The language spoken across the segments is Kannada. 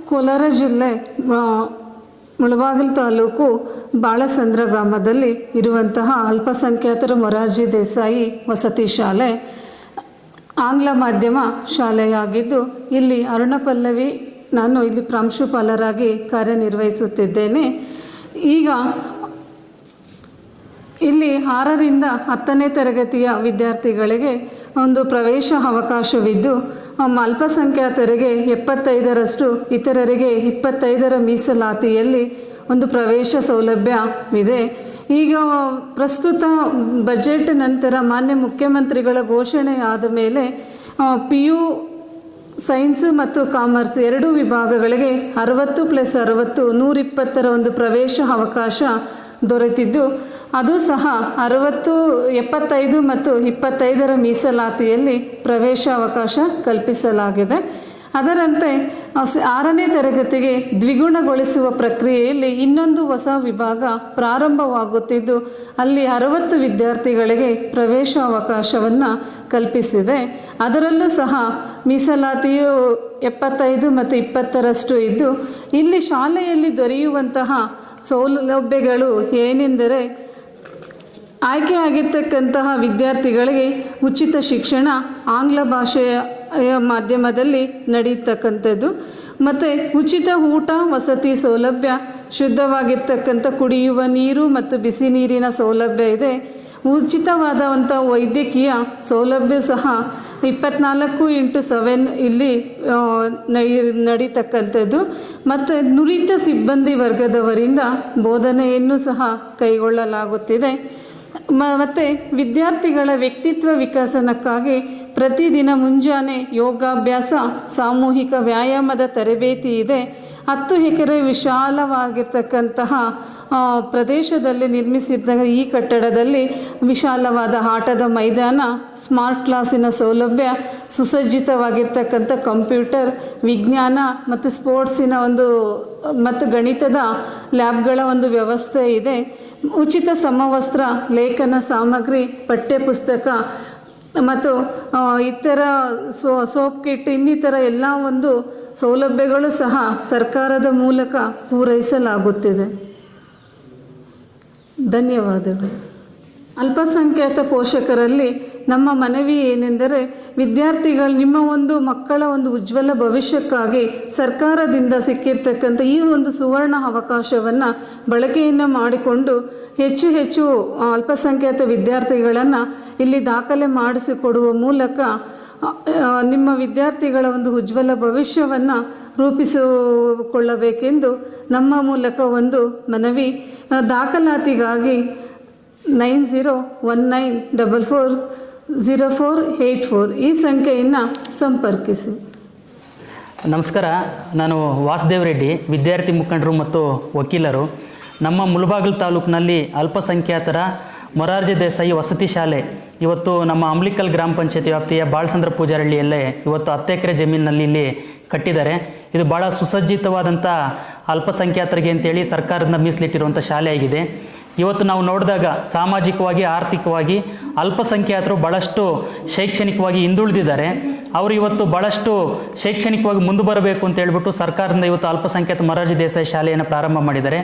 ಕೋಲಾರ ಜಿಲ್ಲೆ ಮುಳಬಾಗಿಲು ತಾಲೂಕು ಬಾಳಸಂದ್ರ ಗ್ರಾಮದಲ್ಲಿ ಇರುವಂತಹ ಅಲ್ಪಸಂಖ್ಯಾತರ ಮೊರಾರ್ಜಿ ದೇಸಾಯಿ ವಸತಿ ಶಾಲೆ ಆಂಗ್ಲ ಮಾಧ್ಯಮ ಶಾಲೆಯಾಗಿದ್ದು, ಇಲ್ಲಿ ಅರುಣಪಲ್ಲವಿ ನಾನು ಇಲ್ಲಿ ಪ್ರಾಂಶುಪಾಲರಾಗಿ ಕಾರ್ಯನಿರ್ವಹಿಸುತ್ತಿದ್ದೇನೆ. ಈಗ ಇಲ್ಲಿ 6ರಿಂದ 10ನೇ ತರಗತಿಯ ವಿದ್ಯಾರ್ಥಿಗಳಿಗೆ ಒಂದು ಪ್ರವೇಶ ಅವಕಾಶವಿದ್ದು, ಅಲ್ಪಸಂಖ್ಯಾತರಿಗೆ 75ರಷ್ಟು, ಇತರರಿಗೆ 25ರ ಮೀಸಲಾತಿಯಲ್ಲಿ ಒಂದು ಪ್ರವೇಶ ಸೌಲಭ್ಯವಿದೆ. ಈಗ ಪ್ರಸ್ತುತ ಬಜೆಟ್ ನಂತರ ಮಾನ್ಯ ಮುಖ್ಯಮಂತ್ರಿಗಳ ಘೋಷಣೆ ಆದ ಮೇಲೆ PU ಸೈನ್ಸು ಮತ್ತು ಕಾಮರ್ಸ್ ಎರಡೂ ವಿಭಾಗಗಳಿಗೆ 60+60 120ರ ಒಂದು ಪ್ರವೇಶ ಅವಕಾಶ ದೊರೆತಿದ್ದು, ಅದು ಸಹ 60, 75 ಮತ್ತು 25ರ ಮೀಸಲಾತಿಯಲ್ಲಿ ಪ್ರವೇಶ ಅವಕಾಶ ಕಲ್ಪಿಸಲಾಗಿದೆ. ಅದರಂತೆ 6ನೇ ತರಗತಿಗೆ ದ್ವಿಗುಣಗೊಳಿಸುವ ಪ್ರಕ್ರಿಯೆಯಲ್ಲಿ ಇನ್ನೊಂದು ಹೊಸ ವಿಭಾಗ ಪ್ರಾರಂಭವಾಗುತ್ತಿದ್ದು, ಅಲ್ಲಿ 60 ವಿದ್ಯಾರ್ಥಿಗಳಿಗೆ ಪ್ರವೇಶ ಅವಕಾಶವನ್ನು ಕಲ್ಪಿಸಿದೆ. ಅದರಲ್ಲೂ ಸಹ ಮೀಸಲಾತಿಯು 75 ಮತ್ತು 20ರಷ್ಟು ಇದ್ದು, ಇಲ್ಲಿ ಶಾಲೆಯಲ್ಲಿ ದೊರೆಯುವಂತಹ ಸೌಲಭ್ಯಗಳು ಏನೆಂದರೆ, ಆಯ್ಕೆಯಾಗಿರ್ತಕ್ಕಂತಹ ವಿದ್ಯಾರ್ಥಿಗಳಿಗೆ ಉಚಿತ ಶಿಕ್ಷಣ ಆಂಗ್ಲ ಭಾಷೆಯ ಮಾಧ್ಯಮದಲ್ಲಿ ನಡೆಯತಕ್ಕಂಥದ್ದು, ಮತ್ತು ಉಚಿತ ಊಟ ವಸತಿ ಸೌಲಭ್ಯ, ಶುದ್ಧವಾಗಿರ್ತಕ್ಕಂಥ ಕುಡಿಯುವ ನೀರು ಮತ್ತು ಬಿಸಿ ನೀರಿನ ಸೌಲಭ್ಯ ಇದೆ. ಉಚಿತವಾದಂಥ ವೈದ್ಯಕೀಯ ಸೌಲಭ್ಯ ಸಹ 24x7 ಇಲ್ಲಿ ನಡೀತಕ್ಕಂಥದ್ದು, ಮತ್ತು ನುರಿತ ಸಿಬ್ಬಂದಿ ವರ್ಗದವರಿಂದ ಬೋಧನೆಯನ್ನು ಸಹ ಕೈಗೊಳ್ಳಲಾಗುತ್ತಿದೆ. ಮತ್ತು ವಿದ್ಯಾರ್ಥಿಗಳ ವ್ಯಕ್ತಿತ್ವ ವಿಕಸನಕ್ಕಾಗಿ ಪ್ರತಿದಿನ ಮುಂಜಾನೆ ಯೋಗಾಭ್ಯಾಸ, ಸಾಮೂಹಿಕ ವ್ಯಾಯಾಮದ ತರಬೇತಿ ಇದೆ. 10 ಎಕರೆ ವಿಶಾಲವಾಗಿರ್ತಕ್ಕಂತಹ ಪ್ರದೇಶದಲ್ಲಿ ನಿರ್ಮಿಸಿದ್ದ ಈ ಕಟ್ಟಡದಲ್ಲಿ ವಿಶಾಲವಾದ ಆಟದ ಮೈದಾನ, ಸ್ಮಾರ್ಟ್ ಕ್ಲಾಸಿನ ಸೌಲಭ್ಯ, ಸುಸಜ್ಜಿತವಾಗಿರ್ತಕ್ಕಂಥ ಕಂಪ್ಯೂಟರ್, ವಿಜ್ಞಾನ ಮತ್ತು ಸ್ಪೋರ್ಟ್ಸಿನ ಮತ್ತು ಗಣಿತದ ಲ್ಯಾಬ್ಗಳ ಒಂದು ವ್ಯವಸ್ಥೆ ಇದೆ. ಉಚಿತ ಸಮವಸ್ತ್ರ, ಲೇಖನ ಸಾಮಗ್ರಿ, ಪಠ್ಯಪುಸ್ತಕ ಮತ್ತು ಇತರ ಸೋಪ್ ಕಿಟ್ ಇನ್ನಿತರ ಎಲ್ಲ ಒಂದು ಸೌಲಭ್ಯಗಳು ಸಹ ಸರ್ಕಾರದ ಮೂಲಕ ಪೂರೈಸಲಾಗುತ್ತಿದೆ. ಧನ್ಯವಾದಗಳು. ಅಲ್ಪಸಂಖ್ಯಾತ ಪೋಷಕರಲ್ಲಿ ನಮ್ಮ ಮನವಿ ಏನೆಂದರೆ, ವಿದ್ಯಾರ್ಥಿಗಳು ನಿಮ್ಮ ಒಂದು ಮಕ್ಕಳ ಒಂದು ಉಜ್ವಲ ಭವಿಷ್ಯಕ್ಕಾಗಿ ಸರ್ಕಾರದಿಂದ ಸಿಕ್ಕಿರ್ತಕ್ಕಂಥ ಈ ಒಂದು ಸುವರ್ಣ ಅವಕಾಶವನ್ನು ಬಳಕೆಯನ್ನು ಮಾಡಿಕೊಂಡು ಹೆಚ್ಚು ಅಲ್ಪಸಂಖ್ಯಾತ ವಿದ್ಯಾರ್ಥಿಗಳನ್ನು ಇಲ್ಲಿ ದಾಖಲೆ ಮಾಡಿಸಿಕೊಡುವ ಮೂಲಕ ನಿಮ್ಮ ವಿದ್ಯಾರ್ಥಿಗಳ ಒಂದು ಉಜ್ವಲ ಭವಿಷ್ಯವನ್ನು ರೂಪಿಸಿಕೊಳ್ಳಬೇಕೆಂದು ನಮ್ಮ ಮೂಲಕ ಒಂದು ಮನವಿ. ದಾಖಲಾತಿಗಾಗಿ 9019440484 ಈ ಸಂಖ್ಯೆಯನ್ನು ಸಂಪರ್ಕಿಸಿ. ನಮಸ್ಕಾರ, ನಾನು ವಾಸುದೇವ್ ರೆಡ್ಡಿ, ವಿದ್ಯಾರ್ಥಿ ಮುಖಂಡರು ಮತ್ತು ವಕೀಲರು. ನಮ್ಮ ಮುಳಬಾಗಿಲು ತಾಲೂಕಿನಲ್ಲಿ ಅಲ್ಪಸಂಖ್ಯಾತರ ಮೊರಾರ್ಜಿ ದೇಸಾಯಿ ವಸತಿ ಶಾಲೆ ಇವತ್ತು ನಮ್ಮ ಅಂಬ್ಲಿಕಲ್ ಗ್ರಾಮ ಪಂಚಾಯತಿ ವ್ಯಾಪ್ತಿಯ ಬಾಳಸಂದ್ರ ಪೂಜಾರಹಳ್ಳಿಯಲ್ಲೇ ಇವತ್ತು 10 ಎಕರೆ ಜಮೀನಿನಲ್ಲಿ ಇಲ್ಲಿ ಕಟ್ಟಿದ್ದಾರೆ. ಇದು ಭಾಳ ಸುಸಜ್ಜಿತವಾದಂಥ ಅಲ್ಪಸಂಖ್ಯಾತರಿಗೆ ಅಂತೇಳಿ ಸರ್ಕಾರದಿಂದ ಮೀಸಲಿಟ್ಟಿರುವಂಥ ಶಾಲೆಯಾಗಿದೆ. ಇವತ್ತು ನಾವು ನೋಡಿದಾಗ ಸಾಮಾಜಿಕವಾಗಿ, ಆರ್ಥಿಕವಾಗಿ ಅಲ್ಪಸಂಖ್ಯಾತರು ಭಾಳಷ್ಟು ಶೈಕ್ಷಣಿಕವಾಗಿ ಹಿಂದುಳಿದಿದ್ದಾರೆ. ಅವರು ಇವತ್ತು ಭಾಳಷ್ಟು ಶೈಕ್ಷಣಿಕವಾಗಿ ಮುಂದೆ ಬರಬೇಕು ಅಂತ ಹೇಳ್ಬಿಟ್ಟು ಸರ್ಕಾರದಿಂದ ಇವತ್ತು ಅಲ್ಪಸಂಖ್ಯಾತ ಮೊರಾರ್ಜಿ ದೇಸಾಯಿ ಶಾಲೆಯನ್ನು ಪ್ರಾರಂಭ ಮಾಡಿದ್ದಾರೆ.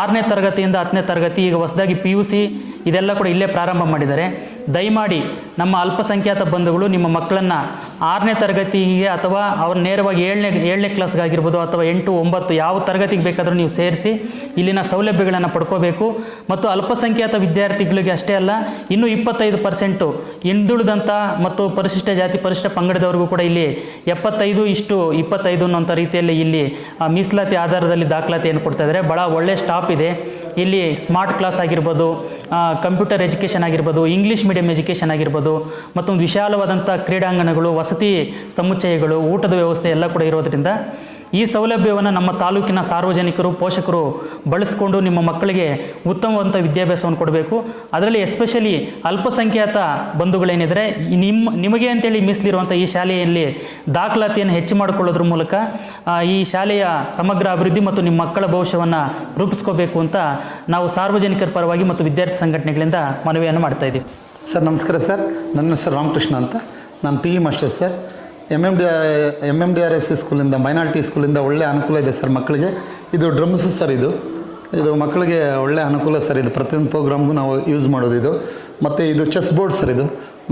6ನೇ ತರಗತಿಯಿಂದ 10ನೇ ತರಗತಿ, ಈಗ ಹೊಸದಾಗಿ PUC ಇದೆಲ್ಲ ಕೂಡ ಇಲ್ಲೇ ಪ್ರಾರಂಭ ಮಾಡಿದ್ದಾರೆ. ದಯಮಾಡಿ ನಮ್ಮ ಅಲ್ಪಸಂಖ್ಯಾತ ಬಂಧುಗಳು ನಿಮ್ಮ ಮಕ್ಕಳನ್ನು 6ನೇ ತರಗತಿಗೆ ಅಥವಾ ಅವ್ರು ನೇರವಾಗಿ 7ನೇ ಕ್ಲಾಸ್ಗಾಗಿರ್ಬೋದು ಅಥವಾ 8, 9 ಯಾವ ತರಗತಿಗೆ ಬೇಕಾದರೂ ನೀವು ಸೇರಿಸಿ ಇಲ್ಲಿನ ಸೌಲಭ್ಯಗಳನ್ನು ಪಡ್ಕೋಬೇಕು. ಮತ್ತು ಅಲ್ಪಸಂಖ್ಯಾತ ವಿದ್ಯಾರ್ಥಿಗಳಿಗೆ ಅಷ್ಟೇ ಅಲ್ಲ, ಇನ್ನೂ 25% ಹಿಂದುಳಿದಂಥ ಮತ್ತು ಪರಿಶಿಷ್ಟ ಜಾತಿ ಪರಿಶಿಷ್ಟ ಪಂಗಡದವರಿಗೂ ಕೂಡ ಇಲ್ಲಿ 75:25 ಅನ್ನೋಂಥ ರೀತಿಯಲ್ಲಿ ಇಲ್ಲಿ ಮೀಸಲಾತಿ ಆಧಾರದಲ್ಲಿ ದಾಖಲಾತಿಯನ್ನು ಕೊಡ್ತಾ ಇದ್ದಾರೆ. ಭಾಳ ಒಳ್ಳೆ ಸ್ಟಾಫ್ ಇದೆ ಇಲ್ಲಿ. ಸ್ಮಾರ್ಟ್ ಕ್ಲಾಸ್ ಆಗಿರ್ಬೋದು, ಕಂಪ್ಯೂಟರ್ ಎಜುಕೇಷನ್ ಆಗಿರ್ಬೋದು, ಇಂಗ್ಲೀಷ್ ಮೀಡಿಯಂ ಎಜುಕೇಷನ್ ಆಗಿರ್ಬೋದು, ಮತ್ತೊಂದು ವಿಶಾಲವಾದಂಥ ಕ್ರೀಡಾಂಗಣಗಳು, ವಸತಿ ಸಮುಚ್ಚಯಗಳು, ಊಟದ ವ್ಯವಸ್ಥೆ ಎಲ್ಲ ಕೂಡ ಇರೋದರಿಂದ ಈ ಸೌಲಭ್ಯವನ್ನು ನಮ್ಮ ತಾಲೂಕಿನ ಸಾರ್ವಜನಿಕರು, ಪೋಷಕರು ಬಳಸಿಕೊಂಡು ನಿಮ್ಮ ಮಕ್ಕಳಿಗೆ ಉತ್ತಮವಾದಂಥ ವಿದ್ಯಾಭ್ಯಾಸವನ್ನು ಕೊಡಬೇಕು. ಅದರಲ್ಲಿ ಎಸ್ಪೆಷಲಿ ಅಲ್ಪಸಂಖ್ಯಾತ ಬಂಧುಗಳೇನಿದ್ದಾರೆ, ನಿಮಗೆ ಅಂತೇಳಿ ಮೀಸಲಿರುವಂಥ ಈ ಶಾಲೆಯಲ್ಲಿ ದಾಖಲಾತಿಯನ್ನು ಹೆಚ್ಚು ಮಾಡಿಕೊಳ್ಳೋದ್ರ ಮೂಲಕ ಈ ಶಾಲೆಯ ಸಮಗ್ರ ಅಭಿವೃದ್ಧಿ ಮತ್ತು ನಿಮ್ಮ ಮಕ್ಕಳ ಭವಿಷ್ಯವನ್ನು ರೂಪಿಸ್ಕೋಬೇಕು ಅಂತ ನಾವು ಸಾರ್ವಜನಿಕರ ಪರವಾಗಿ ಮತ್ತು ವಿದ್ಯಾರ್ಥಿ ಸಂಘಟನೆಗಳಿಂದ ಮನವಿಯನ್ನು ಮಾಡ್ತಾ ಇದ್ದೀವಿ. ಸರ್ ನಮಸ್ಕಾರ ಸರ್, ನನ್ನ ಹೆಸರು ರಾಮಕೃಷ್ಣ ಅಂತ. ನಾನು PE ಮಾಸ್ಟರ್ ಸರ್. MMDRS ಸ್ಕೂಲಿಂದ, ಮೈನಾರಿಟಿ ಸ್ಕೂಲಿಂದ ಒಳ್ಳೆ ಅನುಕೂಲ ಇದೆ ಸರ್ ಮಕ್ಕಳಿಗೆ. ಇದು ಡ್ರಮ್ಸು ಸರ್, ಇದು ಮಕ್ಕಳಿಗೆ ಒಳ್ಳೆ ಅನುಕೂಲ ಸರ್. ಇದು ಪ್ರತಿಯೊಂದು ಪ್ರೋಗ್ರಾಮ್ಗೂ ನಾವು ಯೂಸ್ ಮಾಡೋದು ಇದು. ಮತ್ತು ಇದು ಚೆಸ್ ಬೋರ್ಡ್ ಸರ್. ಇದು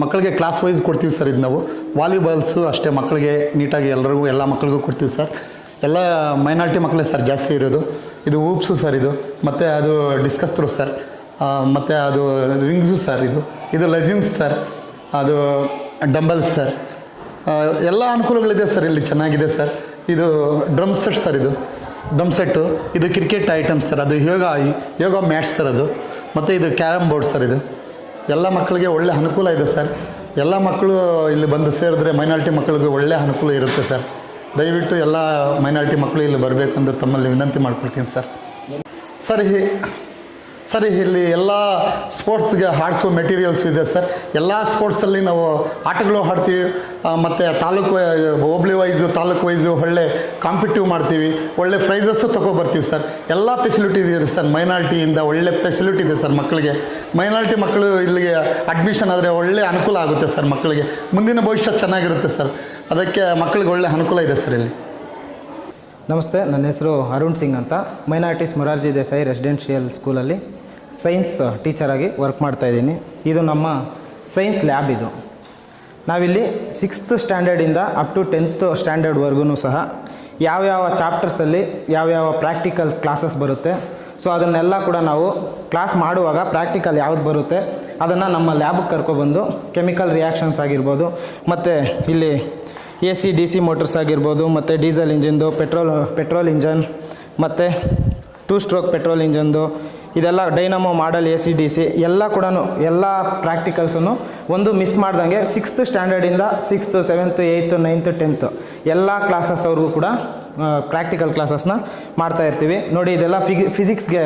ಮಕ್ಕಳಿಗೆ ಕ್ಲಾಸ್ ವೈಸ್ ಕೊಡ್ತೀವಿ ಸರ್. ಇದು ನಾವು ವಾಲಿಬಾಲ್ಸು ಅಷ್ಟೇ ಮಕ್ಕಳಿಗೆ ನೀಟಾಗಿ ಎಲ್ಲ ಮಕ್ಕಳಿಗೂ ಕೊಡ್ತೀವಿ ಸರ್. ಎಲ್ಲ ಮೈನಾರಿಟಿ ಮಕ್ಕಳೇ ಸರ್ ಜಾಸ್ತಿ ಇರೋದು. ಇದು ಊಪ್ಸು ಸರ್ ಇದು, ಮತ್ತು ಅದು ಡಿಸ್ಕಸ್ ಥ್ರೋ ಸರ್, ಮತ್ತು ಅದು ರಿಂಗ್ಸು ಸರ್. ಇದು ಲೆಜಿಮ್ಸ್ ಸರ್, ಅದು ಡಂಬಲ್ಸ್ ಸರ್. ಎಲ್ಲ ಅನುಕೂಲಗಳಿದೆ ಸರ್ ಇಲ್ಲಿ, ಚೆನ್ನಾಗಿದೆ ಸರ್. ಇದು ಡ್ರಮ್ ಸೆಟ್ ಸರ್. ಇದು ಡ್ರಮ್ ಸೆಟ್ಟು. ಇದು ಕ್ರಿಕೆಟ್ ಐಟಮ್ಸ್ ಸರ್. ಅದು ಯೋಗ ಮ್ಯಾಟ್ಸ್ ಸರ್ ಅದು. ಮತ್ತು ಇದು ಕ್ಯಾರಮ್ ಬೋರ್ಡ್ ಸರ್. ಇದು ಎಲ್ಲ ಮಕ್ಕಳಿಗೆ ಒಳ್ಳೆ ಅನುಕೂಲ ಇದೆ ಸರ್. ಎಲ್ಲ ಮಕ್ಕಳು ಇಲ್ಲಿ ಬಂದು ಸೇರಿದ್ರೆ ಮೈನಾರಿಟಿ ಮಕ್ಕಳಿಗೆ ಒಳ್ಳೆ ಅನುಕೂಲ ಇರುತ್ತೆ ಸರ್. ದಯವಿಟ್ಟು ಎಲ್ಲ ಮೈನಾರಿಟಿ ಮಕ್ಕಳು ಇಲ್ಲಿ ಬರಬೇಕೆಂದು ತಮ್ಮಲ್ಲಿ ವಿನಂತಿ ಮಾಡ್ಕೊಳ್ತೀನಿ ಸರ್. ಸರಿ ಇಲ್ಲಿ ಎಲ್ಲ ಸ್ಪೋರ್ಟ್ಸ್ಗೆ ಆಡಿಸೋ ಮೆಟೀರಿಯಲ್ಸು ಇದೆ ಸರ್. ಎಲ್ಲ ಸ್ಪೋರ್ಟ್ಸಲ್ಲಿ ನಾವು ಆಟಗಳು ಆಡ್ತೀವಿ. ಮತ್ತು ಹೋಬ್ಳಿ ತಾಲೂಕು ಒಳ್ಳೆ ಕಾಂಪಿಟಿವ್ ಮಾಡ್ತೀವಿ. ಒಳ್ಳೆ ಪ್ರೈಸಸ್ಸು ತೊಗೊಬರ್ತೀವಿ ಸರ್. ಎಲ್ಲ ಫೆಸಿಲಿಟಿ ಇದೆ ಸರ್. ಮೈನಾರಿಟಿಯಿಂದ ಒಳ್ಳೆ ಫೆಸಿಲಿಟಿ ಇದೆ ಸರ್ ಮಕ್ಕಳಿಗೆ. ಮೈನಾರಿಟಿ ಮಕ್ಕಳು ಇಲ್ಲಿಗೆ ಅಡ್ಮಿಷನ್ ಆದರೆ ಒಳ್ಳೆ ಅನುಕೂಲ ಆಗುತ್ತೆ ಸರ್. ಮಕ್ಕಳಿಗೆ ಮುಂದಿನ ಭವಿಷ್ಯ ಚೆನ್ನಾಗಿರುತ್ತೆ ಸರ್. ಅದಕ್ಕೆ ಮಕ್ಕಳಿಗೆ ಒಳ್ಳೆ ಅನುಕೂಲ ಇದೆ ಸರ್ ಇಲ್ಲಿ. ನಮಸ್ತೆ, ನನ್ನ ಹೆಸರು ಅರುಣ್ ಸಿಂಗ್ ಅಂತ. ಮೈನಾರಿಟೀಸ್ ಮೊರಾರ್ಜಿ ದೇಸಾಯಿ ರೆಸಿಡೆನ್ಷಿಯಲ್ ಸ್ಕೂಲಲ್ಲಿ ಸೈನ್ಸ್ ಟೀಚರಾಗಿ ವರ್ಕ್ ಮಾಡ್ತಾಯಿದ್ದೀನಿ. ಇದು ನಮ್ಮ ಸೈನ್ಸ್ ಲ್ಯಾಬ್. ಇದು ನಾವಿಲ್ಲಿ 6th ಸ್ಟ್ಯಾಂಡರ್ಡಿಂದ ಅಪ್ ಟು 10th ಸ್ಟ್ಯಾಂಡರ್ಡ್ವರೆಗೂ ಸಹ ಯಾವ್ಯಾವ ಚಾಪ್ಟರ್ಸಲ್ಲಿ ಯಾವ್ಯಾವ ಪ್ರಾಕ್ಟಿಕಲ್ ಕ್ಲಾಸಸ್ ಬರುತ್ತೆ, ಸೊ ಅದನ್ನೆಲ್ಲ ಕೂಡ ನಾವು ಕ್ಲಾಸ್ ಮಾಡುವಾಗ ಪ್ರಾಕ್ಟಿಕಲ್ ಯಾವ್ದು ಬರುತ್ತೆ ಅದನ್ನು ನಮ್ಮ ಲ್ಯಾಬಿಗೆ ಕರ್ಕೊಬಂದು ಕೆಮಿಕಲ್ ರಿಯಾಕ್ಷನ್ಸ್ ಆಗಿರ್ಬೋದು, ಮತ್ತು ಇಲ್ಲಿ AC DC ಮೋಟರ್ಸ್ ಆಗಿರ್ಬೋದು, ಮತ್ತು ಡೀಸೆಲ್ ಇಂಜಿನ್ದು, ಪೆಟ್ರೋಲ್ ಇಂಜನ್, ಮತ್ತು 2 ಸ್ಟ್ರೋಕ್ ಪೆಟ್ರೋಲ್ ಇಂಜನ್ದು, ಇದೆಲ್ಲ ಡೈನಮೋ ಮಾಡಲ್ AC DC ಎಲ್ಲ ಕೂಡ ಎಲ್ಲ ಪ್ರಾಕ್ಟಿಕಲ್ಸನ್ನು ಒಂದು ಮಿಸ್ ಮಾಡ್ದಂಗೆ 6th ಸ್ಟ್ಯಾಂಡರ್ಡಿಂದ 6th 7th 8th 9th 10th ಎಲ್ಲ ಕ್ಲಾಸಸ್ವರೆಗೂ ಕೂಡ ಪ್ರಾಕ್ಟಿಕಲ್ ಕ್ಲಾಸಸ್ನ ಮಾಡ್ತಾಯಿರ್ತೀವಿ. ನೋಡಿ, ಇದೆಲ್ಲ ಫಿಸಿಕ್ಸ್ಗೆ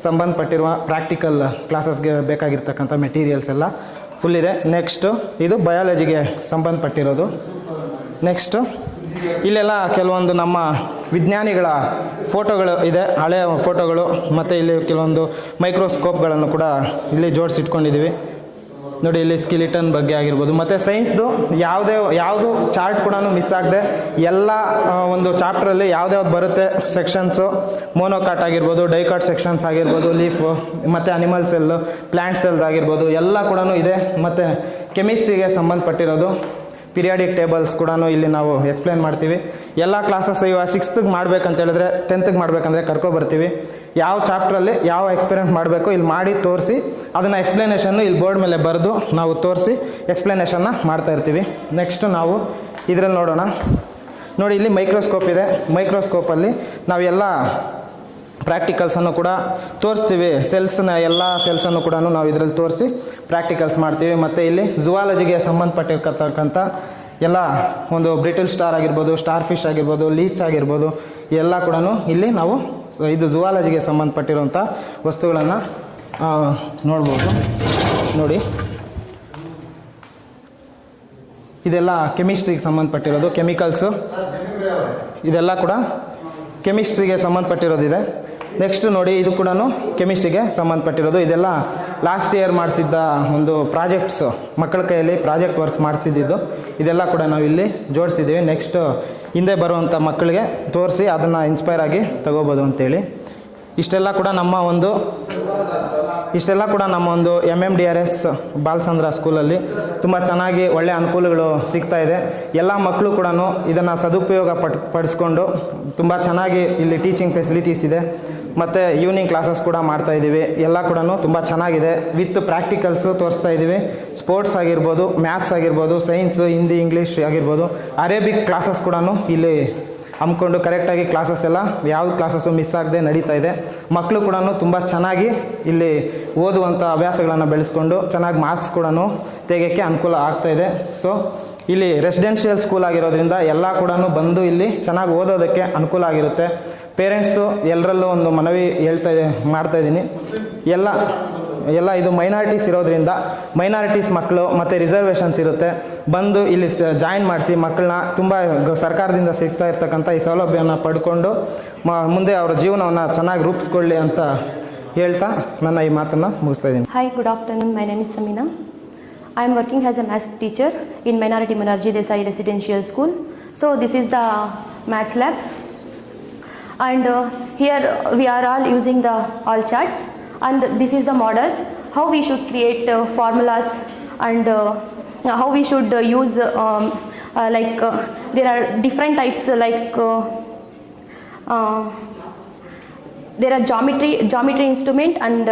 ಸಂಬಂಧಪಟ್ಟಿರುವ ಪ್ರಾಕ್ಟಿಕಲ್ ಕ್ಲಾಸಸ್ಗೆ ಬೇಕಾಗಿರ್ತಕ್ಕಂಥ ಮೆಟೀರಿಯಲ್ಸ್ ಎಲ್ಲ ಫುಲ್ ಇದೆ. ನೆಕ್ಸ್ಟು ಇದು ಬಯಾಲಜಿಗೆ ಸಂಬಂಧಪಟ್ಟಿರೋದು. ನೆಕ್ಸ್ಟು ಇಲ್ಲೆಲ್ಲ ಕೆಲವೊಂದು ನಮ್ಮ ವಿಜ್ಞಾನಿಗಳ ಫೋಟೋಗಳು ಇದೆ, ಹಳೆಯ ಫೋಟೋಗಳು, ಮತ್ತು ಇಲ್ಲಿ ಕೆಲವೊಂದು ಮೈಕ್ರೋಸ್ಕೋಪ್ಗಳನ್ನು ಕೂಡ ಇಲ್ಲಿ ಜೋಡಿಸಿಟ್ಕೊಂಡಿದ್ದೀವಿ. ನೋಡಿ, ಇಲ್ಲಿ ಸ್ಕಿಲಿಟನ್ ಬಗ್ಗೆ ಆಗಿರ್ಬೋದು, ಮತ್ತು ಸೈನ್ಸ್ದು ಯಾವುದು ಚಾರ್ಟ್ ಕೂಡ ಮಿಸ್ ಆಗದೆ ಎಲ್ಲ ಒಂದು ಚಾಪ್ಟ್ರಲ್ಲಿ ಯಾವ್ದ್ಯಾವ್ದು ಬರುತ್ತೆ ಸೆಕ್ಷನ್ಸು, ಮೋನೋಕಾಟ್ ಆಗಿರ್ಬೋದು, ಡೈಕಾಟ್ ಸೆಕ್ಷನ್ಸ್ ಆಗಿರ್ಬೋದು, ಲೀಫು, ಮತ್ತು ಅನಿಮಲ್ ಸೆಲ್ಲು, ಪ್ಲ್ಯಾಂಟ್ ಸೆಲ್ಸ್ ಆಗಿರ್ಬೋದು ಎಲ್ಲ ಕೂಡ ಇದೆ. ಮತ್ತು ಕೆಮಿಸ್ಟ್ರಿಗೆ ಸಂಬಂಧಪಟ್ಟಿರೋದು ಪಿರಿಯಾಡಿಕ್ ಟೇಬಲ್ಸ್ ಕೂಡ ಇಲ್ಲಿ ನಾವು ಎಕ್ಸ್ಪ್ಲೇನ್ ಮಾಡ್ತೀವಿ. ಎಲ್ಲ ಕ್ಲಾಸಸ್ ಇವಾಗ 6th ಮಾಡ್ಬೇಕಂತ ಹೇಳಿದ್ರೆ 10th ಮಾಡ್ಬೇಕಂದ್ರೆ ಕರ್ಕೊಬರ್ತೀವಿ. ಯಾವ ಚಾಪ್ಟ್ರಲ್ಲಿ ಯಾವ ಎಕ್ಸ್ಪೆರಿಮೆಂಟ್ ಮಾಡಬೇಕು ಇಲ್ಲಿ ಮಾಡಿ ತೋರಿಸಿ ಅದನ್ನು ಎಕ್ಸ್ಪ್ಲನೇಷನ್ನು ಇಲ್ಲಿ ಬೋರ್ಡ್ ಮೇಲೆ ಬರೆದು ನಾವು ತೋರಿಸಿ ಎಕ್ಸ್ಪ್ಲನೇಷನ್ನ ಮಾಡ್ತಾಯಿರ್ತೀವಿ. ನೆಕ್ಸ್ಟು ನಾವು ಇದರಲ್ಲಿ ನೋಡೋಣ. ನೋಡಿ, ಇಲ್ಲಿ ಮೈಕ್ರೋಸ್ಕೋಪ್ ಇದೆ. ಮೈಕ್ರೋಸ್ಕೋಪಲ್ಲಿ ನಾವೆಲ್ಲ ಪ್ರಾಕ್ಟಿಕಲ್ಸನ್ನು ಕೂಡ ತೋರಿಸ್ತೀವಿ. ಎಲ್ಲ ಸೆಲ್ಸನ್ನು ಕೂಡ ನಾವು ಇದರಲ್ಲಿ ತೋರಿಸಿ ಪ್ರಾಕ್ಟಿಕಲ್ಸ್ ಮಾಡ್ತೀವಿ. ಮತ್ತು ಇಲ್ಲಿ ಝುವಾಲಜಿಗೆ ಸಂಬಂಧಪಟ್ಟಿರ್ತಕ್ಕಂಥ ಎಲ್ಲ ಒಂದು ಬ್ರಿಟಲ್ ಸ್ಟಾರ್ ಆಗಿರ್ಬೋದು, ಸ್ಟಾರ್ ಫಿಶ್ ಆಗಿರ್ಬೋದು, ಲೀಚ್ ಆಗಿರ್ಬೋದು ಎಲ್ಲ ಕೂಡ ಇಲ್ಲಿ ನಾವು ಇದು ಝುವಾಲಜಿಗೆ ಸಂಬಂಧಪಟ್ಟಿರುವಂಥ ವಸ್ತುಗಳನ್ನು ನೋಡ್ಬೋದು. ನೋಡಿ, ಇದೆಲ್ಲ ಕೆಮಿಸ್ಟ್ರಿಗೆ ಸಂಬಂಧಪಟ್ಟಿರೋದು, ಕೆಮಿಕಲ್ಸು ಇದೆಲ್ಲ ಕೂಡ ಕೆಮಿಸ್ಟ್ರಿಗೆ ಸಂಬಂಧಪಟ್ಟಿರೋದಿದೆ. ನೆಕ್ಸ್ಟ್ ನೋಡಿ, ಇದು ಕೂಡ ಕೆಮಿಸ್ಟ್ರಿಗೆ ಸಂಬಂಧಪಟ್ಟಿರೋದು. ಇದೆಲ್ಲ ಲಾಸ್ಟ್ ಇಯರ್ ಮಾಡಿಸಿದ್ದ ಒಂದು ಪ್ರಾಜೆಕ್ಟ್ಸು, ಮಕ್ಕಳ ಕೈಯಲ್ಲಿ ಪ್ರಾಜೆಕ್ಟ್ ವರ್ಕ್ ಮಾಡಿಸಿದ್ದು ಇದೆಲ್ಲ ಕೂಡ ನಾವು ಇಲ್ಲಿ ಜೋಡಿಸಿದ್ದೀವಿ. ನೆಕ್ಸ್ಟ್ ಹಿಂದೆ ಬರುವಂಥ ಮಕ್ಕಳಿಗೆ ತೋರಿಸಿ ಅದನ್ನು ಇನ್ಸ್ಪೈರ್ ಆಗಿ ತಗೋಬೋದು ಅಂತೇಳಿ ಇಷ್ಟೆಲ್ಲ ಕೂಡ ನಮ್ಮ ಒಂದು MMDRS ಬಾಲಚಂದ್ರ ಸ್ಕೂಲಲ್ಲಿ ತುಂಬ ಚೆನ್ನಾಗಿ ಒಳ್ಳೆ ಅನುಕೂಲಗಳು ಸಿಗ್ತಾ ಇದೆ. ಎಲ್ಲ ಮಕ್ಕಳು ಕೂಡ ಇದನ್ನು ಸದುಪಯೋಗ ಪಡಿಸ್ಕೊಂಡು ತುಂಬ ಚೆನ್ನಾಗಿ ಇಲ್ಲಿ ಟೀಚಿಂಗ್ ಫೆಸಿಲಿಟೀಸ್ ಇದೆ. ಮತ್ತು ಈವ್ನಿಂಗ್ ಕ್ಲಾಸಸ್ ಕೂಡ ಮಾಡ್ತಾಯಿದ್ದೀವಿ. ಎಲ್ಲ ಕೂಡ ತುಂಬ ಚೆನ್ನಾಗಿದೆ. ವಿತ್ ಪ್ರಾಕ್ಟಿಕಲ್ಸು ತೋರಿಸ್ತಾ ಇದ್ದೀವಿ. ಸ್ಪೋರ್ಟ್ಸ್ ಆಗಿರ್ಬೋದು, ಮ್ಯಾಥ್ಸ್ ಆಗಿರ್ಬೋದು, ಸೈನ್ಸು, ಹಿಂದಿ, ಇಂಗ್ಲೀಷ್ ಆಗಿರ್ಬೋದು, ಅರೇಬಿಕ್ ಕ್ಲಾಸಸ್ ಕೂಡ ಇಲ್ಲಿ ಹಮ್ಮಿಕೊಂಡು ಕರೆಕ್ಟಾಗಿ ಕ್ಲಾಸಸ್ ಎಲ್ಲ ಯಾವುದು ಕ್ಲಾಸಸ್ಸು ಮಿಸ್ ಆಗದೆ ನಡೀತಾ ಇದೆ. ಮಕ್ಕಳು ಕೂಡ ತುಂಬ ಚೆನ್ನಾಗಿ ಇಲ್ಲಿ ಓದುವಂಥ ಹವ್ಯಾಸಗಳನ್ನು ಬೆಳೆಸ್ಕೊಂಡು ಚೆನ್ನಾಗಿ ಮಾರ್ಕ್ಸ್ ಕೂಡ ತೆಗೆಯೋಕ್ಕೆ ಅನುಕೂಲ ಆಗ್ತಾಯಿದೆ. ಸೊ ಇಲ್ಲಿ ರೆಸಿಡೆನ್ಷಿಯಲ್ ಸ್ಕೂಲ್ ಆಗಿರೋದ್ರಿಂದ ಎಲ್ಲ ಕೂಡ ಬಂದು ಇಲ್ಲಿ ಚೆನ್ನಾಗಿ ಓದೋದಕ್ಕೆ ಅನುಕೂಲ ಆಗಿರುತ್ತೆ. ಪೇರೆಂಟ್ಸು ಎಲ್ಲರಲ್ಲೂ ಒಂದು ಮನವಿ ಮಾಡ್ತಾಯಿದ್ದೀನಿ. ಎಲ್ಲ ಇದು ಮೈನಾರಿಟೀಸ್ ಇರೋದ್ರಿಂದ ಮೈನಾರಿಟೀಸ್ ಮಕ್ಕಳು ಮತ್ತು ರಿಸರ್ವೇಷನ್ಸ್ ಇರುತ್ತೆ, ಬಂದು ಇಲ್ಲಿ ಜಾಯಿನ್ ಮಾಡಿಸಿ ಮಕ್ಕಳನ್ನ ತುಂಬ ಸರ್ಕಾರದಿಂದ ಸಿಗ್ತಾ ಇರ್ತಕ್ಕಂಥ ಈ ಸೌಲಭ್ಯವನ್ನು ಪಡ್ಕೊಂಡು ಮುಂದೆ ಅವರ ಜೀವನವನ್ನು ಚೆನ್ನಾಗಿ ರೂಪಿಸ್ಕೊಳ್ಳಿ ಅಂತ ಹೇಳ್ತಾ ನನ್ನ ಈ ಮಾತನ್ನು ಮುಗಿಸ್ತಾ ಇದ್ದೀನಿ. Hi, good afternoon. My name is Samina. I am working as a maths teacher in Minority Morarji Desai Residential School. So this is the maths lab, and here we are all using the all charts, and this is the models, how we should create formulas, and how we should use there are different types there are geometry instrument and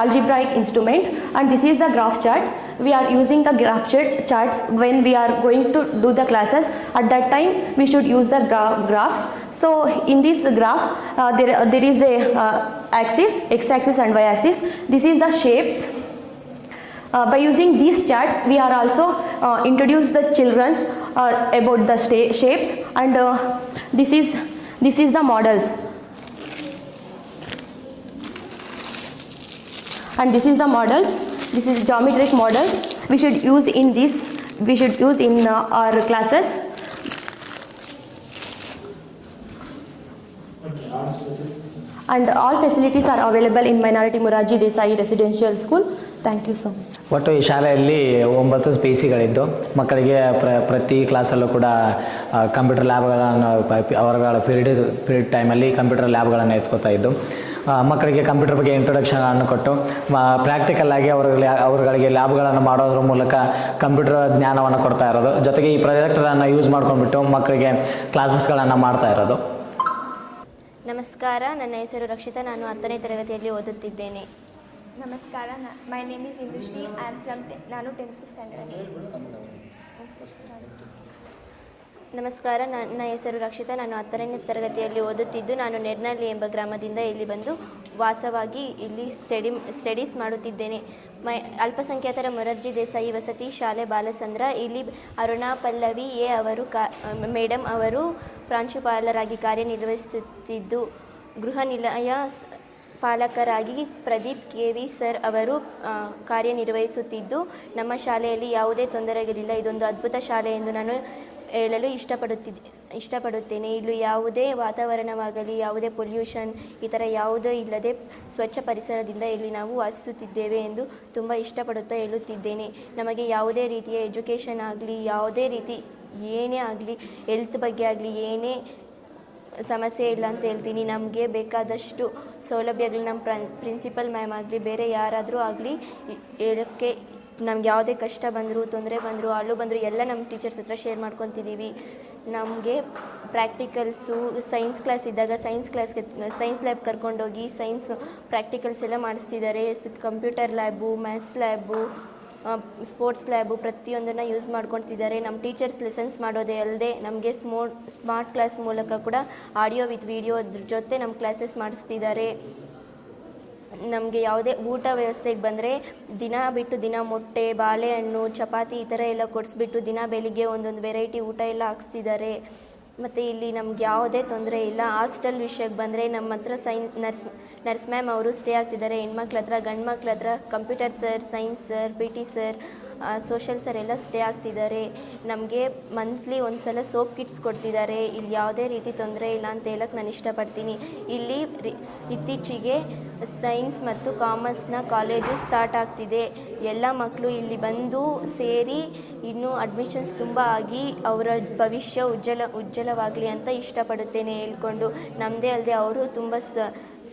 algebraic instrument, and this is the graph chart. We are using the graph charts when we are going to do the classes. At that time we should use the graphs. So in this graph there is a axis, x-axis and y-axis. This is the shapes. By using these charts we are also introduce the children about the shapes, and this is the models, and this is the models. This is geometric models we should use in our classes. And all facilities are available in Minority Morarji Desai Residential School. Thank you so much. ಒಟ್ಟು ಈ ಶಾಲೆಯಲ್ಲಿ 9 ಸ್ಪೇಸಿಗಳಿದ್ದು ಮಕ್ಕಳಿಗೆ ಪ್ರತಿ ಕ್ಲಾಸಲ್ಲೂ ಕೂಡ ಕಂಪ್ಯೂಟರ್ ಲ್ಯಾಬ್ಗಳನ್ನು ಅವರ ಪೀರಿಯಡ್ ಟೈಮಲ್ಲಿ ಕಂಪ್ಯೂಟರ್ ಲ್ಯಾಬ್ಗಳನ್ನು ಎತ್ಕೋತಾ ಇದ್ದು ಮಕ್ಕಳಿಗೆ ಕಂಪ್ಯೂಟರ್ ಬಗ್ಗೆ ಇಂಟ್ರೊಡಕ್ಷನನ್ನು ಕೊಟ್ಟು ಪ್ರಾಕ್ಟಿಕಲ್ ಆಗಿ ಅವರುಗಳಿಗೆ ಲ್ಯಾಬ್ಗಳನ್ನು ಮಾಡೋದ್ರ ಮೂಲಕ ಕಂಪ್ಯೂಟರ್ ಜ್ಞಾನವನ್ನು ಕೊಡ್ತಾ ಇರೋದು. ಜೊತೆಗೆ ಈ ಪ್ರಾಜೆಕ್ಟರನ್ನು ಯೂಸ್ ಮಾಡ್ಕೊಂಡ್ಬಿಟ್ಟು ಮಕ್ಕಳಿಗೆ ಕ್ಲಾಸಸ್ಗಳನ್ನು ಮಾಡ್ತಾ ಇರೋದು. ನಮಸ್ಕಾರ, ನನ್ನ ಹೆಸರು ರಕ್ಷಿತಾ. ನಾನು 10ನೇ ತರಗತಿಯಲ್ಲಿ ಓದುತ್ತಿದ್ದೇನೆ. ನಮಸ್ಕಾರ, my name is Indushree. I am from ನಾನು 10th ಸ್ಟ್ಯಾಂಡರ್ಡ್. ನಮಸ್ಕಾರ, ನನ್ನ ಹೆಸರು ರಕ್ಷಿತಾ. ನಾನು 10ನೇ ತರಗತಿಯಲ್ಲಿ ಓದುತ್ತಿದ್ದು ನಾನು ನೆರ್ನಳ್ಳಿ ಎಂಬ ಗ್ರಾಮದಿಂದ ಇಲ್ಲಿ ಬಂದು ವಾಸವಾಗಿ ಇಲ್ಲಿ ಸ್ಟಡೀಸ್ ಮಾಡುತ್ತಿದ್ದೇನೆ. ಅಲ್ಪಸಂಖ್ಯಾತರ ಮೊರಾರ್ಜಿ ದೇಸಾಯಿ ವಸತಿ ಶಾಲೆ ಬಾಲಸಂದ್ರ. ಇಲ್ಲಿ ಅರುಣಾ ಪಲ್ಲವಿ ಎ ಅವರು ಮೇಡಮ್ ಅವರು ಪ್ರಾಂಶುಪಾಲರಾಗಿ ಕಾರ್ಯನಿರ್ವಹಿಸುತ್ತಿದ್ದು, ಗೃಹ ನಿಲಯ ಪಾಲಕರಾಗಿ ಪ್ರದೀಪ್ ಕೆ.ವಿ. ಸರ್ ಅವರು ಕಾರ್ಯನಿರ್ವಹಿಸುತ್ತಿದ್ದು, ನಮ್ಮ ಶಾಲೆಯಲ್ಲಿ ಯಾವುದೇ ತೊಂದರೆಗಳಿಲ್ಲ. ಇದೊಂದು ಅದ್ಭುತ ಶಾಲೆ ಎಂದು ನಾನು ಹೇಳಲು ಇಷ್ಟಪಡುತ್ತೇನೆ. ಇಲ್ಲಿ ಯಾವುದೇ ವಾತಾವರಣವಾಗಲಿ, ಯಾವುದೇ ಪೊಲ್ಯೂಷನ್ ಈ ಥರ ಯಾವುದೇ ಇಲ್ಲದೆ ಸ್ವಚ್ಛ ಪರಿಸರದಿಂದ ಇಲ್ಲಿ ನಾವು ವಾಸಿಸುತ್ತಿದ್ದೇವೆ ಎಂದು ತುಂಬ ಇಷ್ಟಪಡುತ್ತಾ ಹೇಳುತ್ತಿದ್ದೇನೆ. ನಮಗೆ ಯಾವುದೇ ರೀತಿಯ ಎಜುಕೇಷನ್ ಆಗಲಿ, ಯಾವುದೇ ರೀತಿ ಏನೇ ಆಗಲಿ, ಹೆಲ್ತ್ ಬಗ್ಗೆ ಆಗಲಿ ಏನೇ ಸಮಸ್ಯೆ ಇಲ್ಲ ಅಂತ ಹೇಳ್ತೀನಿ. ನಮಗೆ ಬೇಕಾದಷ್ಟು ಸೌಲಭ್ಯಗಳು ನಮ್ಮ ಪ್ರಿನ್ಸಿಪಲ್ ಮ್ಯಾಮ್ ಆಗಲಿ, ಬೇರೆ ಯಾರಾದರೂ ಆಗಲಿ ಹೇಳೋಕ್ಕೆ, ನಮ್ಗೆ ಯಾವುದೇ ಕಷ್ಟ ಬಂದರೂ, ತೊಂದರೆ ಬಂದರೂ, ಅಲ್ಲೂ ಬಂದರೂ ಎಲ್ಲ ನಮ್ಮ ಟೀಚರ್ಸ್ ಹತ್ರ ಶೇರ್ ಮಾಡ್ಕೊತಿದ್ದೀವಿ. ನಮಗೆ ಪ್ರಾಕ್ಟಿಕಲ್ಸು ಸೈನ್ಸ್ ಕ್ಲಾಸ್ ಇದ್ದಾಗ ಸೈನ್ಸ್ ಲ್ಯಾಬ್ ಕರ್ಕೊಂಡೋಗಿ ಸೈನ್ಸ್ ಪ್ರಾಕ್ಟಿಕಲ್ಸ್ ಎಲ್ಲ ಮಾಡಿಸ್ತಿದ್ದಾರೆ. Computer lab, maths lab, sports lab ಪ್ರತಿಯೊಂದನ್ನು ಯೂಸ್ ಮಾಡ್ಕೊತಿದ್ದಾರೆ. ನಮ್ಮ ಟೀಚರ್ಸ್ ಲೆಸನ್ಸ್ ಮಾಡೋದೇ ಅಲ್ಲದೆ ನಮಗೆ ಸ್ಮಾರ್ಟ್ ಕ್ಲಾಸ್ ಮೂಲಕ ಕೂಡ ಆಡಿಯೋ ವಿತ್ ವಿಡಿಯೋ ಜೊತೆ ನಮ್ಮ ಕ್ಲಾಸಸ್ ಮಾಡಿಸ್ತಿದ್ದಾರೆ. ನಮಗೆ ಯಾವುದೇ ಊಟ ವ್ಯವಸ್ಥೆಗೆ ಬಂದರೆ ದಿನ ಬಿಟ್ಟು ದಿನ ಮೊಟ್ಟೆ, ಬಾಳೆಹಣ್ಣು, ಚಪಾತಿ ಈ ಥರ ಎಲ್ಲ ಕೊಡಿಸ್ಬಿಟ್ಟು ದಿನ ಬೆಳಿಗ್ಗೆ ಒಂದೊಂದು ವೆರೈಟಿ ಊಟ ಎಲ್ಲ ಹಾಕ್ಸ್ತಿದ್ದಾರೆ. ಮತ್ತು ಇಲ್ಲಿ ನಮ್ಗೆ ಯಾವುದೇ ತೊಂದರೆ ಇಲ್ಲ. ಹಾಸ್ಟೆಲ್ ವಿಷಯಕ್ಕೆ ಬಂದರೆ ನಮ್ಮ ಹತ್ರ ನರ್ಸ್ ಮ್ಯಾಮ್ ಅವರು ಸ್ಟೇ ಆಗ್ತಿದ್ದಾರೆ. ಹೆಣ್ಮಕ್ಳ ಹತ್ರ, ಗಂಡು ಮಕ್ಳ ಹತ್ರ computer sir, science sir, PT sir, social sir ಎಲ್ಲ ಸ್ಟೇ ಆಗ್ತಿದ್ದಾರೆ. ನಮಗೆ ಮಂತ್ಲಿ ಒಂದು ಸಲ ಸೋಪ್ ಕಿಟ್ಸ್ ಕೊಡ್ತಿದ್ದಾರೆ. ಇಲ್ಲಿ ಯಾವುದೇ ರೀತಿ ತೊಂದರೆ ಇಲ್ಲ ಅಂತ ಹೇಳಕ್ಕೆ ನಾನು ಇಷ್ಟಪಡ್ತೀನಿ. ಇಲ್ಲಿ ಇತ್ತೀಚೆಗೆ ಸೈನ್ಸ್ ಮತ್ತು ಕಾಮರ್ಸ್ನ ಕಾಲೇಜು ಸ್ಟಾರ್ಟ್ ಆಗ್ತಿದೆ. ಎಲ್ಲ ಮಕ್ಕಳು ಇಲ್ಲಿ ಬಂದು ಸೇರಿ ಇನ್ನೂ ಅಡ್ಮಿಷನ್ಸ್ ತುಂಬ ಆಗಿ ಅವರ ಭವಿಷ್ಯ ಉಜ್ವಲವಾಗಲಿ ಅಂತ ಇಷ್ಟಪಡುತ್ತೇನೆ ಹೇಳ್ಕೊಂಡು. ನಮ್ಮದೇ ಅಲ್ಲದೆ ಅವರು ತುಂಬ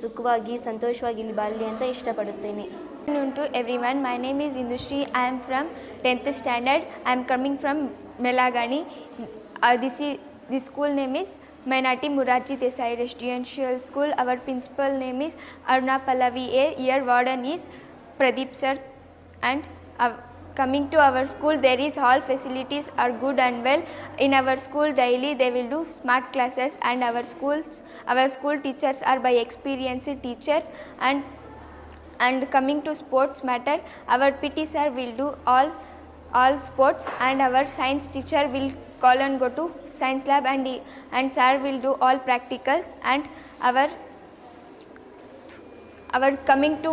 ಸುಖವಾಗಿ ಸಂತೋಷವಾಗಿ ಇಲ್ಲಿ ಬಾಳಲಿ ಅಂತ ಇಷ್ಟಪಡುತ್ತೇನೆ. Good afternoon to everyone. My name is Indushri. I am from 10th standard. I am coming from Melagani. This school name is Minority Morarji Desai Residential School. Our principal name is Aruna Pallavi A. Here warden is Pradeep sir. And coming to our school, there is all facilities are good and well. In our school daily they will do smart classes, and our school teachers are by experienced teachers. And coming to sports matter, our PT sir will do all sports, and our science teacher will call and go to science lab, and sir will do all practicals. And our coming to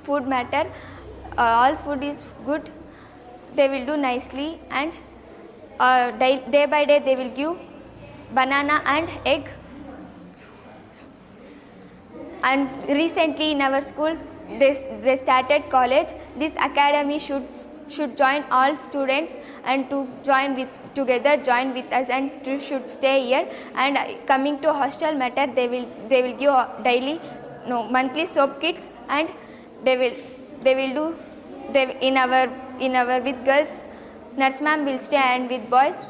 food matter, all food is good. They will do nicely, and day by day they will give banana and egg. And recently in our school they started college. This academy should join all students and to join with us and to should stay here. And coming to hostel matter, they will give daily monthly soap kits, and they will do in our with girls nurse ma'am will stay, and with boys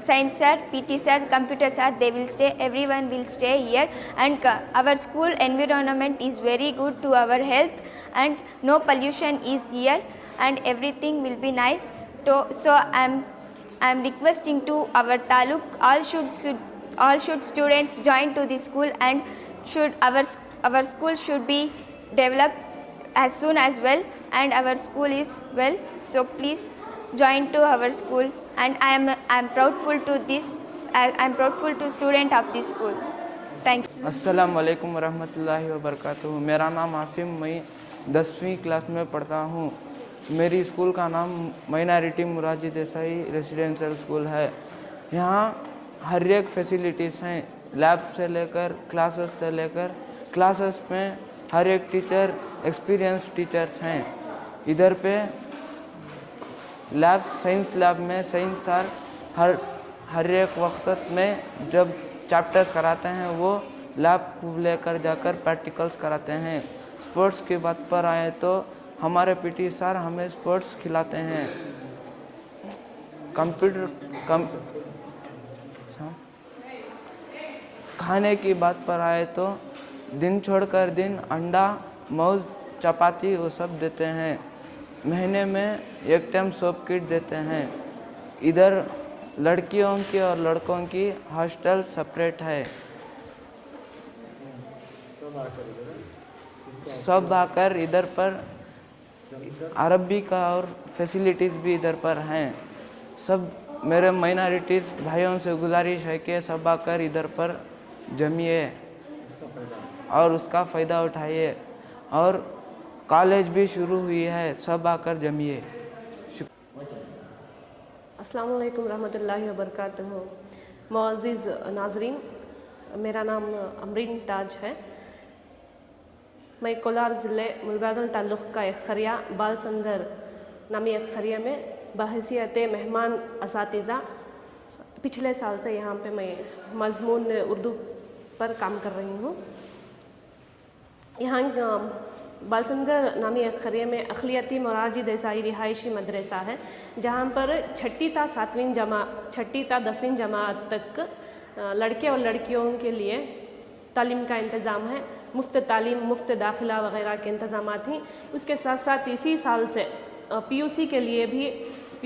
science sir, PT sir, computer sir, they will stay. Everyone will stay here, and our school environment is very good to our health, and no pollution is here, and everything will be nice. So I'm requesting to our taluk, all should students join to the school, and our school should be developed as soon as well, and our school is well. So please join to our school, and I'm proudful to this. I'm proudful to student of this school. Thank you. अस्सलाम वालेकुम वरहमतुल्लाहि वबरकातुहू। मेरा नाम आसिम, मैं 10वीं क्लास में पढ़ता हूँ। मेरी स्कूल का नाम minority Morarji Desai residential school है। यहाँ हर एक फैसिलिटीज़ हैं, लैब से लेकर क्लासेस में हर एक टीचर एक्सपीरियंस टीचर्स हैं। इधर पे साइंस लैब में साइंस सर हर एक वक्त में जब चैप्टर्स कराते हैं वो लैब को लेकर जाकर प्रैक्टिकल्स कराते हैं। स्पोर्ट्स की बात पर आए तो हमारे पीटी सर हमें स्पोर्ट्स खिलाते हैं। खाने की बात पर आए तो दिन छोड़कर दिन अंडा, मौज, चपाती वो सब देते हैं। महीने में एक टाइम सोप किट देते हैं। इधर लड़कियों की और लड़कों की हॉस्टल सेपरेट है। सब आकर इधर पर अरबी का और फैसिलिटीज़ भी इधर पर हैं। सब मेरे माइनॉरिटीज़ भाइयों से गुजारिश है कि सब आकर इधर पर जमिए और उसका फ़ायदा उठाइए, और कॉलेज भी शुरू हुई है, सब आकर जमिए। अस्सलाम वालेकुम रहमतुल्लाहि व बरकातहू। मुअज़्ज़िज़ नाज़रीन, मेरा नाम अमरीन ताज है। मैं कोलार ज़िले मुलबागल ताल्लुक़ का एक खरिया बाल संदर नामी एक खरिया में बहैसियत मेहमान असातिज़ा पिछले साल से यहाँ पे मैं मज़मून उर्दू पर काम कर रही हूँ। यहाँ बालसंदर नामी एक खरिया में अक़लियती मुरारजी देसाई रिहायशी मदरसा है, जहाँ पर छठी ता 10वीं जमात तक लड़के और लड़कियों के लिए तालीम का इंतज़ाम है। मुफ्त तालीम, मुफ्त दाखिला वग़ैरह के इंतज़ाम हैं। उसके साथ साथ इसी साल से PUC के लिए भी,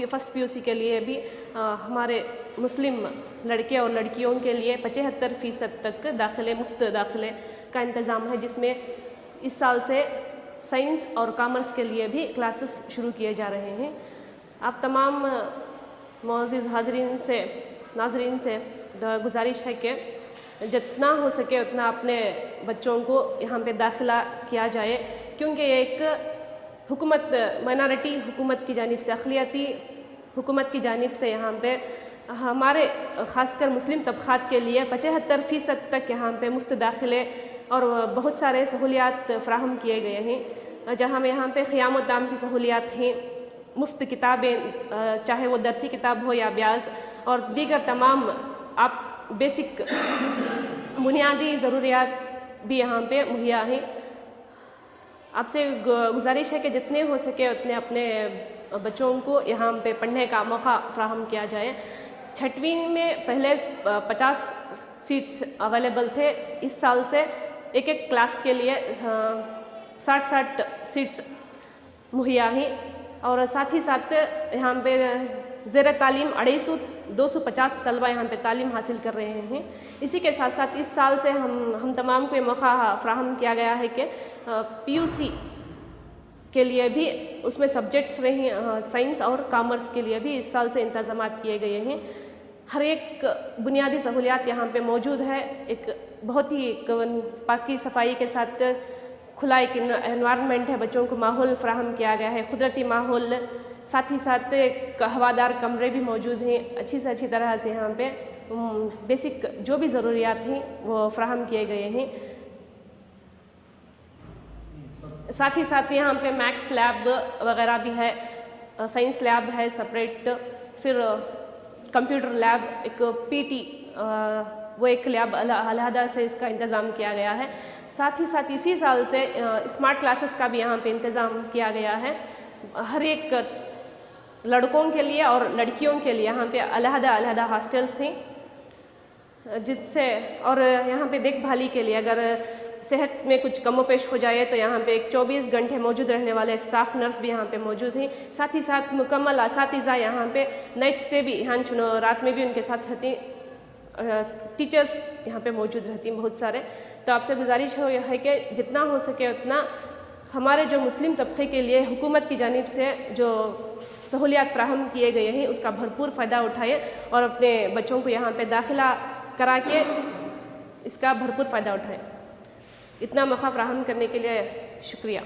फर्स्ट PUC के लिए भी हमारे मुस्लिम लड़के और लड़कियों के लिए 75% तक मुफ्त दाखिले का इंतज़ाम है, जिसमें इस साल से साइंस और कॉमर्स के लिए भी क्लासेस शुरू किए जा रहे हैं। आप तमाम मुअज़्ज़िज़ नाज़रीन से गुजारिश है कि जितना हो सके उतना अपने बच्चों को यहाँ पे दाखिला किया जाए, क्योंकि एक माइनॉरिटी हुकूमत की जानिब से, अक़लियती हुकूमत की जानिब से यहाँ पे हमारे ख़ासकर मुस्लिम तबक़ात के लिए 75% तक यहाँ पे मुफ्त दाखिले और बहुत सारे सहूलियात फ़राहम किए गए हैं, जहाँ में यहाँ पे क़ियाम दाम की सहूलियात हैं, मुफ्त किताबें, चाहे वो दरसी किताब हो या ब्याज, और दीगर तमाम आप बेसिक बुनियादी ज़रूरियात भी यहाँ पे मुहैया हैं। आपसे गुजारिश है कि जितने हो सके उतने अपने बच्चों को यहाँ पे पढ़ने का मौका फ़राहम किया जाए। 6वीं में पहले 50 सीट्स अवेलेबल थे, इस साल से एक क्लास के लिए 60 सीट्स मुहैया हैं, और साथ ही साथ यहाँ पे ज़ेर तालीम 250 तलबा यहाँ पे तालीम हासिल कर रहे हैं। इसी के साथ साथ इस साल से हम तमाम को ये मौका फ़राहम किया गया है कि PUC के लिए भी उसमें सब्जेक्ट्स रहे, साइंस और कॉमर्स के लिए भी इस साल से इंतज़ामात किए गए हैं। हर एक बुनियादी सहूलियात यहाँ पे मौजूद है। एक बहुत ही पाकी सफाई के साथ खुला एक एनवायरनमेंट है, बच्चों को माहौल फ़राहम किया गया है, कुदरती माहौल, साथ ही साथ एक हवादार कमरे भी मौजूद हैं। अच्छी से अच्छी तरह से यहाँ पे बेसिक जो भी ज़रूरियात हैं वो फ़राहम किए गए हैं। साथ ही साथ यहाँ पे मैथ्स लैब वगैरह भी है, साइंस लैब है सेपरेट, फिर कंप्यूटर लैब, एक पीटी वो एक लैब अलहदा से इसका इंतज़ाम किया गया है। साथ ही साथ इसी साल से स्मार्ट क्लासेस का भी यहाँ पे इंतज़ाम किया गया है। हर एक लड़कों के लिए और लड़कियों के लिए यहाँ पे अलहदा हॉस्टल्स हैं, जिससे और यहाँ पे देखभाली के लिए अगर सेहत में कुछ कमोपेश हो जाए तो यहाँ पे एक 24 घंटे मौजूद रहने वाले स्टाफ नर्स भी यहाँ पे मौजूद हैं। साथ ही साथ मुकम्मल असातिज़ा यहाँ पे नाइट स्टे भी यहाँ रात में भी उनके साथ रहती, टीचर्स यहाँ पे मौजूद रहती हैं बहुत सारे। तो आपसे गुजारिश है कि जितना हो सके उतना हमारे जो मुस्लिम तबके के लिए हुकूमत की जानिब से जो सहूलियात फ़राहम किए गए हैं उसका भरपूर फ़ायदा उठाएँ और अपने बच्चों को यहाँ पे दाखिला करा के इसका भरपूर फ़ायदा उठाएँ। इतना मौका फ़राहम करने के लिए शुक्रिया।